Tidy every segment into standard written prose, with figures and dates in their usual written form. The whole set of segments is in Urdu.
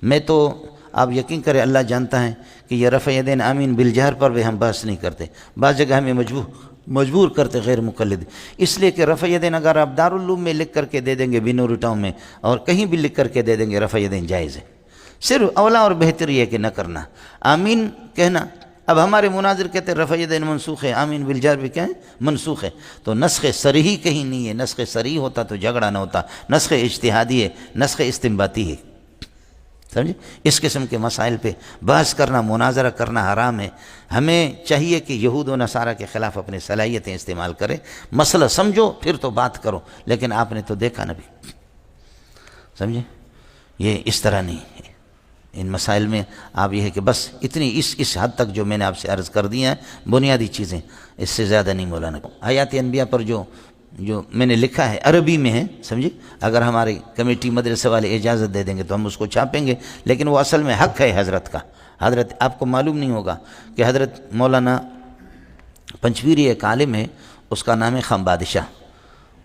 میں تو آپ یقین کریں اللہ جانتا ہے کہ یہ رفع یدین آمین بالجہر پر بھی ہم بحث نہیں کرتے، بعض جگہ ہمیں مجبور کرتے غیر مقلد، اس لیے کہ رفع یدین اگر آپ دارالعلوم میں لکھ کر کے دے دیں گے بنور ٹاؤن میں اور کہیں بھی لکھ کر کے دے دیں گے رفع یدین جائز ہے، صرف اولا اور بہتر یہ ہے کہ نہ کرنا آمین کہنا۔ اب ہمارے مناظر کہتے ہیں رفع یدین منسوخ ہے، آمین بالجہر بھی کیا ہے منسوخ ہے، تو نسخ صریحی کہیں نہیں ہے، نسخ صریح ہوتا تو جھگڑا نہ ہوتا، نسخ اجتہادی ہے، نسخ استنباطی ہے، سمجھے؟ اس قسم کے مسائل پہ بحث کرنا، مناظرہ کرنا حرام ہے۔ ہمیں چاہیے کہ یہود و نصارہ کے خلاف اپنی صلاحیتیں استعمال کریں، مسئلہ سمجھو پھر تو بات کرو، لیکن آپ نے تو دیکھا نہ بھی، سمجھے؟ یہ اس طرح نہیں ہے۔ ان مسائل میں آپ یہ ہے کہ بس اتنی اس حد تک جو میں نے آپ سے عرض کر دی ہیں بنیادی چیزیں، اس سے زیادہ نہیں مولانا۔ حیات انبیاء پر جو میں نے لکھا ہے عربی میں ہے، سمجھے؟ اگر ہماری کمیٹی مدرسے والے اجازت دے دیں گے تو ہم اس کو چھاپیں گے، لیکن وہ اصل میں حق ہے حضرت کا۔ حضرت آپ کو معلوم نہیں ہوگا کہ حضرت مولانا پنچویری ایک عالم ہے، اس کا نام ہے خان بادشاہ،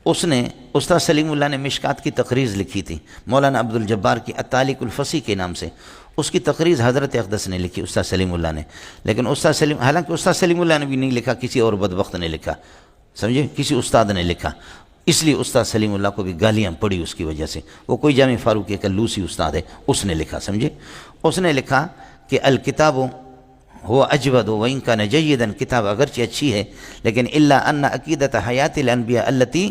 اس نے استاد سلیم اللہ نے مشکات کی تقریض لکھی تھی مولانا عبد الجبار کی التعلیق الفصیح کے نام سے، اس کی تقریض حضرت اقدس نے لکھی استاد سلیم اللہ نے، لیکن حالانکہ استاد سلیم اللہ نے بھی نہیں لکھا، کسی اور بدبخت نے لکھا، سمجھے؟ کسی استاد نے لکھا، اس لیے استاد سلیم اللہ کو بھی گالیاں پڑی اس کی وجہ سے، وہ کوئی جامع فاروقی کا لوسی استاد ہے، اس نے لکھا، سمجھے؟ اس نے لکھا کہ الکتاب ہوا اجود وان کان جیدا، کتاب اگرچہ اچھی ہے لیکن الا ان عقیدت حیات الانبیاء التي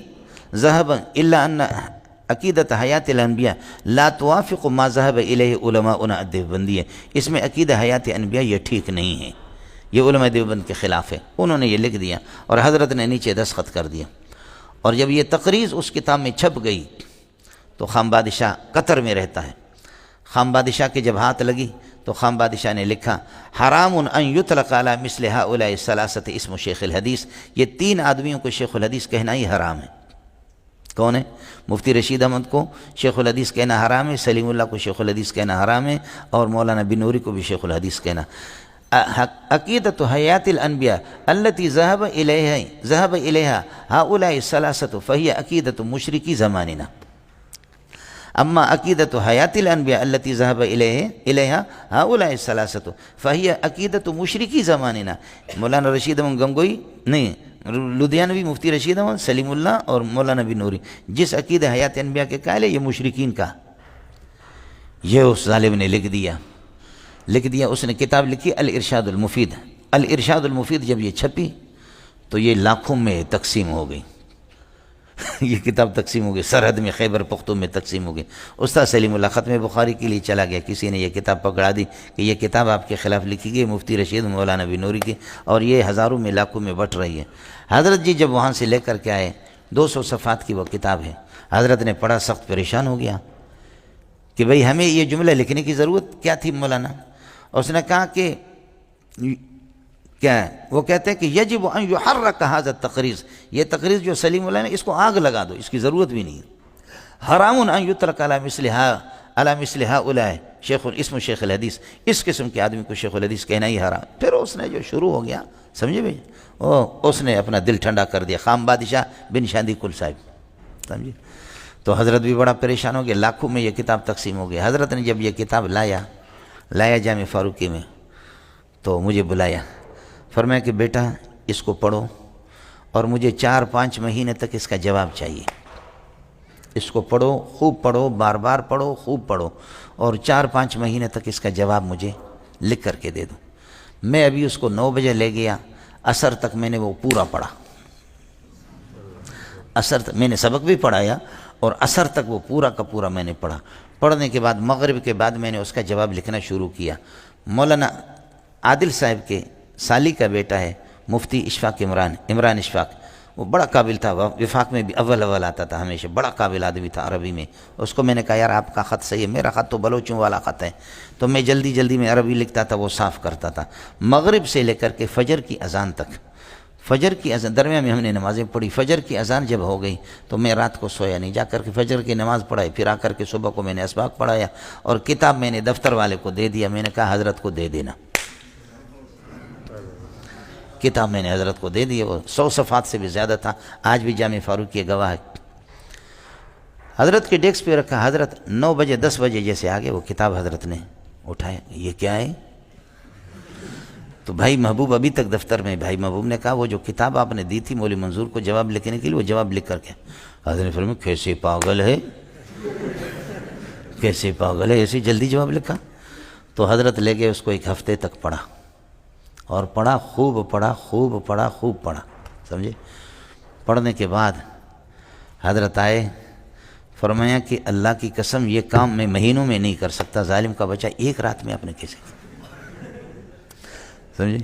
ذهب الا ان عقیدت حیات الانبیاء لا توافق ما ذهب الیہ علماؤنا الدیوبندی، اس میں عقیدہ حیات انبیاء یہ ٹھیک نہیں ہے، یہ علماء دیوبند کے خلاف ہے، انہوں نے یہ لکھ دیا اور حضرت نے نیچے دستخط کر دیا، اور جب یہ تقریض اس کتاب میں چھپ گئی تو خان بادشاہ قطر میں رہتا ہے، خان بادشاہ کے جب ہاتھ لگی تو خان بادشاہ نے لکھا حرام ان یطلق علی مثل ہؤلاء الثلاثۃ اسم شیخ الحدیث، یہ تین آدمیوں کو شیخ الحدیث کہنا ہی حرام ہے۔ کون ہے؟ مفتی رشید احمد کو شیخ الحدیث کہنا حرام ہے، سلیم اللہ کو شیخ الحدیث کہنا حرام ہے، اور مولانا بنوری کو بھی شیخ الحدیث کہنا۔ عقیدت حیات الانبیاء التي ذهب الیہا ہؤلاء الثلاثۃ فہی عقیدت مشرکی زماننا، اما عقیدت حیات الانبیاء التي ذهب الیہا ہؤلاء الثلاثۃ فہی عقیدت مشرکی زماننا۔ مولانا رشید احمد گنگوئی نہیں، لدھیانوی مفتی رشید احمد، سلیم اللہ اور مولانا بنوری جس عقیدہ حیات انبیاء کے قائل ہے یہ مشرکین کا، یہ اس ظالم نے لکھ دیا۔ اس نے کتاب لکھی الارشاد المفید، الارشاد المفید جب یہ چھپی تو یہ لاکھوں میں تقسیم ہو گئی، یہ کتاب تقسیم ہو گئی، سرحد میں خیبر پختون میں تقسیم ہو گئی۔ استاد سلیم اللہ ختم بخاری کے لیے چلا گیا، کسی نے یہ کتاب پکڑا دی کہ یہ کتاب آپ کے خلاف لکھی گئی مفتی رشید مولانا بنوری کی، اور یہ ہزاروں میں لاکھوں میں بٹ رہی ہے۔ حضرت جی جب وہاں سے لے کر کے آئے 200 صفحات کی وہ کتاب ہے، حضرت نے پڑھا، سخت پریشان ہو گیا کہ بھئی ہمیں یہ جملہ لکھنے کی ضرورت کیا تھی مولانا؟ اس نے کہا کہ کیا ہے؟ وہ کہتے ہیں کہ یجب ان یحرک ھذا التقریض، یہ تقریض جو سلیم اللہ نے اس کو آگ لگا دو، اس کی ضرورت بھی نہیں ہے۔ حرام ان یترک علی مثل ہؤلاء شیخ اسم شیخ الحدیث، اس قسم کے آدمی کو شیخ الحدیث کہنا ہی حرام۔ پھر اس نے جو شروع ہو گیا، سمجھے بھائی، اس نے اپنا دل ٹھنڈا کر دیا، خان بادشاہ بن شاندی کل صاحب، سمجھے؟ تو حضرت بھی بڑا پریشان ہو گیا، لاکھوں میں یہ کتاب تقسیم ہو گئی۔ حضرت نے جب یہ کتاب لایا جامع فاروقی میں تو مجھے بلایا، فرمایا کہ بیٹا اس کو پڑھو اور مجھے 4-5 مہینے تک اس کا جواب چاہیے، اس کو پڑھو، خوب پڑھو، بار بار پڑھو، خوب پڑھو، اور 4-5 مہینے تک اس کا جواب مجھے لکھ کر کے دے دو۔ میں ابھی اس کو 9 بجے لے گیا، عصر تک میں نے وہ پورا پڑھا، عصر تک میں نے سبق بھی پڑھایا اور عصر تک وہ پورا کا پورا میں نے پڑھا۔ پڑھنے کے بعد مغرب کے بعد میں نے اس کا جواب لکھنا شروع کیا۔ مولانا عادل صاحب کے سالی کا بیٹا ہے مفتی اشفاق عمران اشفاق، وہ بڑا قابل تھا، وفاق میں بھی اول آتا تھا ہمیشہ، بڑا قابل آدمی تھا عربی میں۔ اس کو میں نے کہا یار آپ کا خط صحیح ہے، میرا خط تو بلوچوں والا خط ہے، تو میں جلدی میں عربی لکھتا تھا، وہ صاف کرتا تھا۔ مغرب سے لے کر کے فجر کی اذان تک، فجر کی اذان درمیان میں ہم نے نمازیں پڑھی، فجر کی اذان جب ہو گئی تو میں رات کو سویا نہیں، جا کر کے فجر کی نماز پڑھائی، پھر آ کر کے صبح کو میں نے اسباق پڑھایا، اور کتاب میں نے دفتر والے کو دے دیا، میں نے کہا حضرت کو دے دینا، کتاب میں نے حضرت کو دے دی، وہ 100 صفحات سے بھی زیادہ تھا، آج بھی جامع فاروقی گواہ ہے۔ حضرت کے ڈیسک پہ رکھا، حضرت 9 بجے 10 بجے جیسے آگے وہ کتاب حضرت نے اٹھایا، یہ کیا ہے؟ تو بھائی محبوب ابھی تک دفتر میں، بھائی محبوب نے کہا وہ جو کتاب آپ نے دی تھی مولوی منظور کو جواب لکھنے کے لیے، وہ جواب لکھ کر کے حضرت نے فرمایا کیسے پاگل ہے، کیسے پاگل ہے، ایسی جلدی جواب لکھا؟ تو حضرت لے گئے اس کو، 1 ہفتے تک پڑھا اور پڑھا، خوب پڑھا، خوب پڑھا، خوب پڑھا، سمجھے؟ پڑھنے کے بعد حضرت آئے، فرمایا کہ اللہ کی قسم یہ کام میں مہینوں میں نہیں کر سکتا، ظالم کا بچہ 1 رات میں آپ نے کیسے کیا؟ سمجھے؟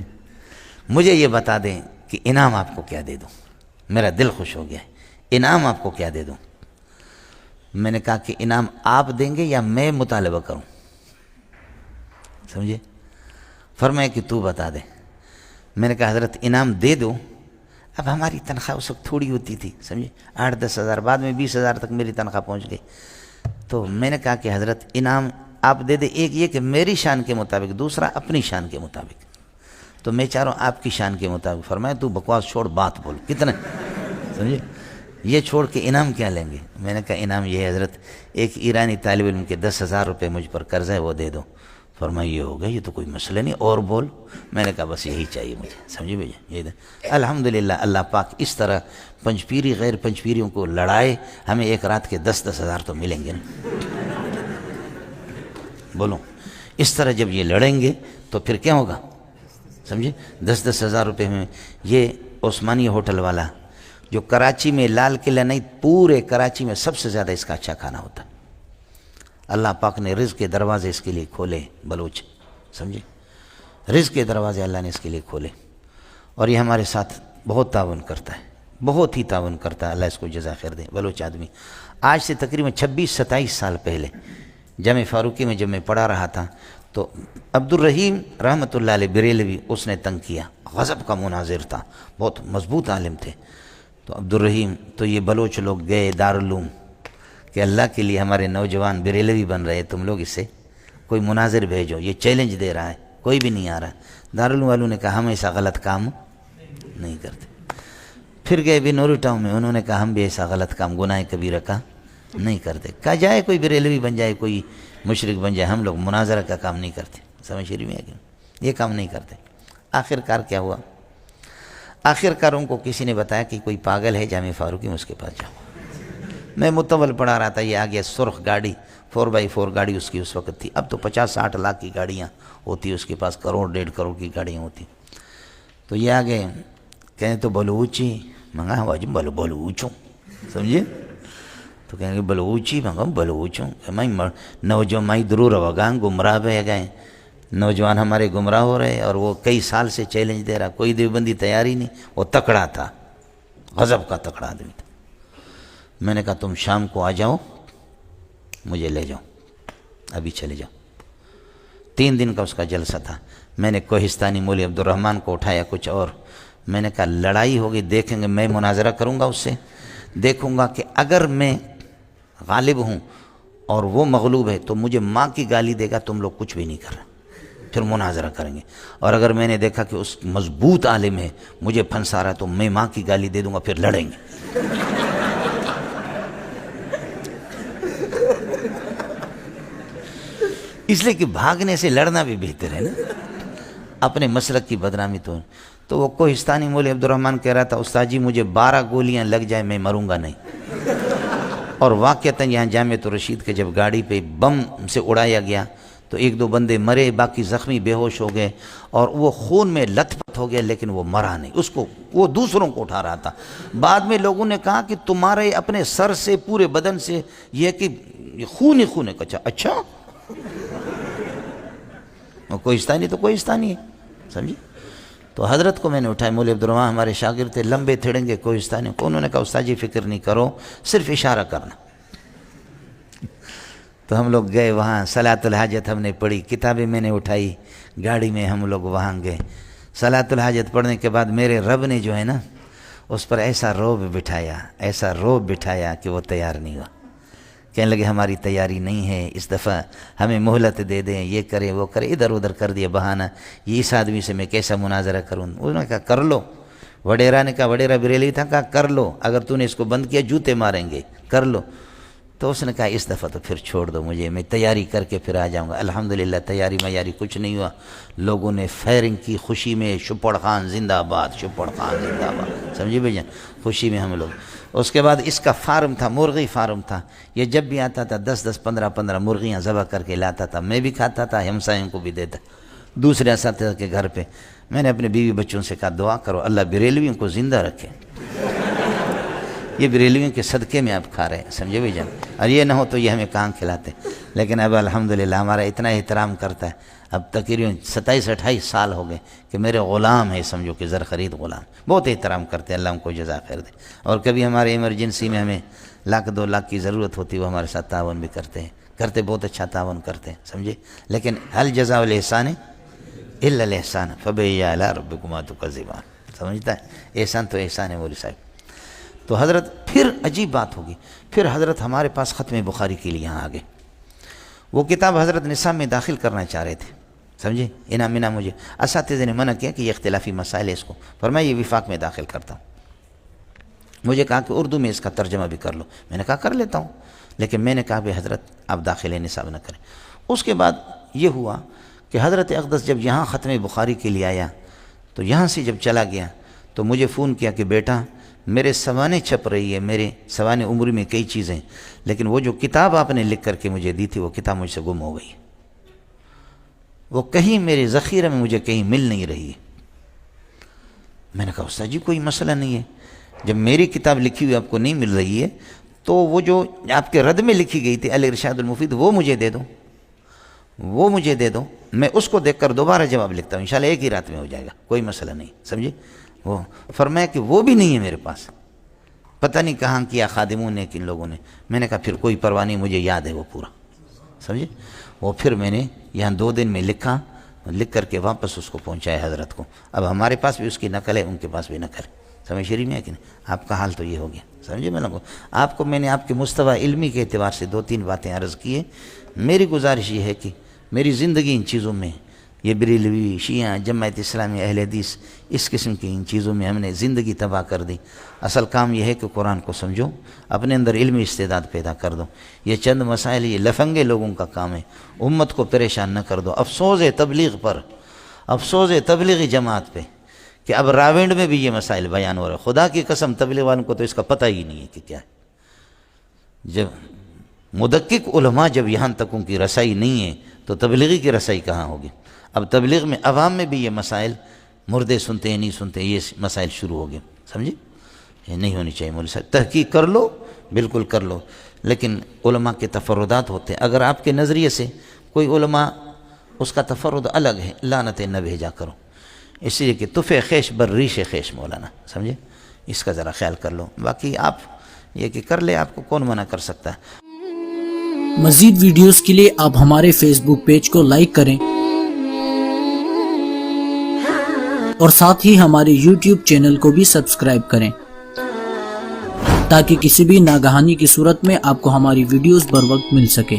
مجھے یہ بتا دیں کہ انعام آپ کو کیا دے دوں؟ میرا دل خوش ہو گیا ہے، انعام آپ کو کیا دے دوں؟ میں نے کہا کہ انعام آپ دیں گے یا میں مطالبہ کروں؟ سمجھے؟ فرمایا کہ تو بتا دے۔ میں نے کہا حضرت انعام دے دو۔ اب ہماری تنخواہ اس وقت تھوڑی ہوتی تھی، سمجھے، 8-10 ہزار، بعد میں 20 ہزار تک میری تنخواہ پہنچ گئی۔ تو میں نے کہا کہ حضرت انعام آپ دے دے، ایک یہ کہ میری شان کے مطابق، دوسرا اپنی شان کے مطابق۔ تو میں چاہ رہا ہوں آپ کی شان کے مطابق۔ فرمایا تو بکواس چھوڑ، بات بول، کتنے؟ سمجھے، یہ چھوڑ کے انعام کیا لیں گے؟ میں نے کہا انعام یہ ہے حضرت، ایک ایرانی طالب علم کے 10,000 روپے مجھ پر قرض ہے، وہ دے دو۔ فرمایا یہ ہو گیا، یہ تو کوئی مسئلہ نہیں، اور بول۔ میں نے کہا بس یہی چاہیے مجھے، سمجھے بھیا، یہ دے۔ الحمدللہ اللہ پاک اس طرح پنجپیری غیر پنجپیریوں کو لڑائے، ہمیں 1 رات کے 10-10 ہزار تو ملیں گے نا۔ بولو، اس طرح جب یہ لڑیں گے تو پھر کیا ہوگا؟ سمجھے، 10-10 ہزار روپے میں۔ یہ عثمانی ہوٹل والا جو کراچی میں، لال قلعہ نہیں پورے کراچی میں سب سے زیادہ اس کا اچھا کھانا ہوتا ہے، اللہ پاک نے رزق کے دروازے اس کے لیے کھولے، بلوچ، سمجھے، رزق کے دروازے اللہ نے اس کے لیے کھولے، اور یہ ہمارے ساتھ بہت تعاون کرتا ہے، بہت ہی تعاون کرتا ہے، اللہ اس کو جزا خیر دے۔ بلوچ آدمی آج سے تقریباً 26-27 سال پہلے جامع فاروقی میں جب میں پڑھا رہا تھا تو عبدالرحیم رحمۃ اللہ علیہ بریلوی اس نے تنگ کیا، غضب کا مناظر تھا، بہت مضبوط عالم تھے۔ تو عبدالرحیم، تو یہ بلوچ لوگ گئے دارالعلوم کہ اللہ کے لیے ہمارے نوجوان بریلوی بن رہے، تم لوگ اس سے کوئی مناظر بھیجو، یہ چیلنج دے رہا ہے، کوئی بھی نہیں آ رہا۔ دارالعلوم والوں نے کہا ہم ایسا غلط کام نہیں کرتے۔ پھر گئے بھی نوری ٹاؤن میں، انہوں نے کہا ہم بھی ایسا غلط کام، گناہ کبیرہ کا نہیں کرتے۔ کہا جائے کوئی بریلوی بن جائے، کوئی مشرک بن جائے، ہم لوگ مناظرہ کا کام نہیں کرتے، سمجھ رہی میں، یہ کام نہیں کرتے۔ آخر کار کیا ہوا؟ آخر کار ان کو کسی نے بتایا کہ کوئی پاگل ہے جامع فاروقی میں، اس کے پاس جاؤ۔ میں متول پڑھا رہا تھا، یہ آ گیا سرخ گاڑی، 4x4 گاڑی اس کی اس وقت تھی، اب تو 50-60 لاکھ کی گاڑیاں ہوتی اس کے پاس، 1-1.5 کروڑ کی گاڑیاں ہوتی۔ تو یہ آگے کہیں تو بلوچی منگا، واجب بلوچوں، سمجھے؟ تو کہیں گے بلوچی منگا، بلوچوں، میں نوجوان مائی درور وگان گمراہ بہ گئے، نوجوان ہمارے گمراہ ہو رہے، اور وہ کئی سال سے چیلنج دے رہا، کوئی دیوبندی تیاری نہیں، وہ تکڑا تھا، غضب کا تکڑا آدمی تھا۔ میں نے کہا تم شام کو آ جاؤ، مجھے لے جاؤ، ابھی چلے جاؤ۔ 3 دن کا اس کا جلسہ تھا۔ میں نے کوہستانی مولوی عبدالرحمن کو اٹھایا، کچھ اور، میں نے کہا لڑائی ہوگی، دیکھیں گے، میں مناظرہ کروں گا اس سے، دیکھوں گا کہ اگر میں غالب ہوں اور وہ مغلوب ہے تو مجھے ماں کی گالی دے گا، تم لوگ کچھ بھی نہیں کر رہے، پھر مناظرہ کریں گے۔ اور اگر میں نے دیکھا کہ اس مضبوط عالم ہے، مجھے پھنسا رہا ہے، تو میں ماں کی گالی دے دوں گا، پھر لڑیں گے۔ اس لیے کہ بھاگنے سے لڑنا بھی بہتر ہے نا، اپنے مسلک کی بدنامی تو وہ کوہستانی مولوی عبدالرحمن کہہ رہا تھا استاد جی مجھے 12 گولیاں لگ جائے میں مروں گا نہیں۔ اور واقعتاً یہاں جامعۃ الرشید کے جب گاڑی پہ بم سے اڑایا گیا تو 1-2 بندے مرے، باقی زخمی بے ہوش ہو گئے، اور وہ خون میں لت پت ہو گیا، لیکن وہ مرا نہیں، اس کو وہ دوسروں کو اٹھا رہا تھا۔ بعد میں لوگوں نے کہا کہ تمہارے اپنے سر سے پورے بدن سے یہ کہ خون ہی خون ہے۔ اچھا کوہستانی تو کوہستانی ہے، سمجھے؟ تو حضرت کو میں نے اٹھایا، مولوی عبدالرحمن ہمارے شاگرد تھے، لمبے تھڑنگے کوہستانی کو، انہوں نے کہا استاد جی فکر نہیں کرو، صرف اشارہ کرنا۔ تو ہم لوگ گئے وہاں، صلاۃ الحاجت ہم نے پڑھی، کتابیں میں نے اٹھائی، گاڑی میں ہم لوگ وہاں گئے۔ صلاۃ الحاجت پڑھنے کے بعد میرے رب نے جو ہے نا اس پر ایسا روب بٹھایا کہ وہ تیار نہیں ہوا۔ کہنے لگے ہماری تیاری نہیں ہے، اس دفعہ ہمیں مہلت دے دیں، یہ کرے وہ کرے، ادھر ادھر کر دیا بہانہ، یہ اس آدمی سے میں کیسا مناظرہ کروں۔ انہوں نے کہا کر لو، وڈیرا نے کہا، وڈیرا بریلوی تھا، کہا کر لو، اگر تو نے اس کو بند کیا جوتے ماریں گے، کر لو۔ تو اس نے کہا اس دفعہ تو پھر چھوڑ دو مجھے، میں تیاری کر کے پھر آ جاؤں گا۔ الحمدللہ تیاری میاری کچھ نہیں ہوا، لوگوں نے فائرنگ کی خوشی میں، شپڑ خان زندہ باد، شپڑ خان زندہ باد، سمجھے بھائی جان، خوشی میں ہم لوگ۔ اس کے بعد اس کا فارم تھا، مرغی فارم تھا، یہ جب بھی آتا تھا 10 15 مرغیاں ذبح کر کے لاتا تھا، میں بھی کھاتا تھا، ہمسایوں کو بھی دیتا، دوسرے اساتذہ کے گھر پہ۔ میں نے اپنے بیوی بچوں سے کہا دعا کرو اللہ بریلویوں کو زندہ رکھے، یہ بریلویوں کے صدقے میں آپ کھا رہے ہیں، سمجھے بھائی جان، اور یہ نہ ہو تو یہ ہمیں کہاں کھلاتے۔ لیکن اب الحمدللہ ہمارا اتنا احترام کرتا ہے، اب تقریباً 27-28 سال ہو گئے کہ میرے غلام ہے، سمجھو کہ زر خرید غلام، بہت احترام کرتے ہیں، اللہ ان کو جزا خیر دے۔ اور کبھی ہمارے ایمرجنسی میں ہمیں 1-2 لاکھ کی ضرورت ہوتی ہے، وہ ہمارے ساتھ تعاون بھی کرتے ہیں، بہت اچھا تعاون کرتے ہیں، سمجھے۔ لیکن هل جزاء الاحسان الا الاحسان فبأي آلاء ربكما تكذبان، سمجھتا ہے، احسان تو احسان ہے مولوی صاحب۔ تو حضرت پھر عجیب بات ہوگی، پھر حضرت ہمارے پاس ختم بخاری کے لیے یہاں آ گئے۔ وہ کتاب حضرت نصاب میں داخل کرنا چاہ رہے تھے، سمجھے، انعام مجھے اساتذہ نے منع کیا کہ یہ اختلافی مسائل ہے، اس کو فرمایا یہ وفاق میں داخل کرتا ہوں۔ مجھے کہا کہ اردو میں اس کا ترجمہ بھی کر لو، میں نے کہا کر لیتا ہوں، لیکن میں نے کہا کہ حضرت آپ داخل نصاب نہ کریں۔ اس کے بعد یہ ہوا کہ حضرت اقدس جب یہاں ختم بخاری کے لیے آیا تو یہاں سے جب چلا گیا تو مجھے فون کیا کہ بیٹا میرے سوانے چھپ رہی ہے، میرے سوانے عمر میں کئی چیزیں، لیکن وہ جو کتاب آپ نے لکھ کر کے مجھے دی تھی وہ کتاب مجھ سے گم ہو گئی، وہ کہیں میرے ذخیرے میں مجھے کہیں مل نہیں رہی ہے۔ میں نے کہا استاد جی کوئی مسئلہ نہیں ہے، جب میری کتاب لکھی ہوئی آپ کو نہیں مل رہی ہے تو وہ جو آپ کے رد میں لکھی گئی تھی الارشاد المفید وہ مجھے دے دو، وہ مجھے دے دو، میں اس کو دیکھ کر دوبارہ جواب لکھتا ہوں، انشاءاللہ ایک ہی رات میں ہو جائے گا، کوئی مسئلہ نہیں، سمجھے۔ وہ فرمایا کہ وہ بھی نہیں ہے میرے پاس، پتہ نہیں کہاں کیا خادموں نے کن لوگوں نے۔ میں نے کہا پھر کوئی پرواہ نہیں، مجھے یاد ہے وہ پورا، سمجھے۔ وہ پھر میں نے یہاں 2 دن میں لکھا، لکھ کر کے واپس اس کو پہنچایا حضرت کو۔ اب ہمارے پاس بھی اس کی نقل ہے، ان کے پاس بھی نقل ہے، سمجھ شریف میں ہے کہ نہیں۔ آپ کا حال تو یہ ہو گیا، سمجھے۔ میں نے آپ کے مستویٰ علمی کے اعتبار سے 2-3 باتیں عرض کی ہیں۔ میری گزارش یہ ہے کہ میری زندگی ان چیزوں میں، یہ بریلوی، شیعہ، جماعت اسلامی، اہل حدیث، اس قسم کی ان چیزوں میں ہم نے زندگی تباہ کر دی۔ اصل کام یہ ہے کہ قرآن کو سمجھو، اپنے اندر علمی استعداد پیدا کر دو۔ یہ چند مسائل یہ لفنگے لوگوں کا کام ہے، امت کو پریشان نہ کر دو۔ افسوس ہے تبلیغ پر، افسوس ہے تبلیغی جماعت پہ کہ اب راونڈ میں بھی یہ مسائل بیان ہو رہے ہیں۔ خدا کی قسم تبلیغ والوں کو تو اس کا پتہ ہی نہیں ہے کہ کیا ہے۔ جب مدقق علماء جب یہاں تک ان کی رسائی نہیں ہے تو تبلیغی کی رسائی کہاں ہوگی۔ اب تبلیغ میں عوام میں بھی یہ مسائل، مردے سنتے ہیں نہیں سنتے، یہ مسائل شروع ہو گئے، سمجھے۔ یہ نہیں ہونی چاہیے مولوی صاحب، تحقیق کر لو، بالکل کر لو، لیکن علماء کے تفردات ہوتے ہیں۔ اگر آپ کے نظریے سے کوئی علماء اس کا تفرد الگ ہے، لعنتیں نہ بھیجا کرو، اس لیے کہ تف خیش بر ریش خیش مولانا، سمجھے، اس کا ذرا خیال کر لو۔ باقی آپ یہ کہ کر لے، آپ کو کون منع کر سکتا ہے۔ مزید ویڈیوز کے لیے آپ ہمارے فیس بک پیج کو لائک کریں اور ساتھ ہی ہمارے یوٹیوب چینل کو بھی سبسکرائب کریں تاکہ کسی بھی ناگہانی کی صورت میں آپ کو ہماری ویڈیوز بر وقت مل سکے۔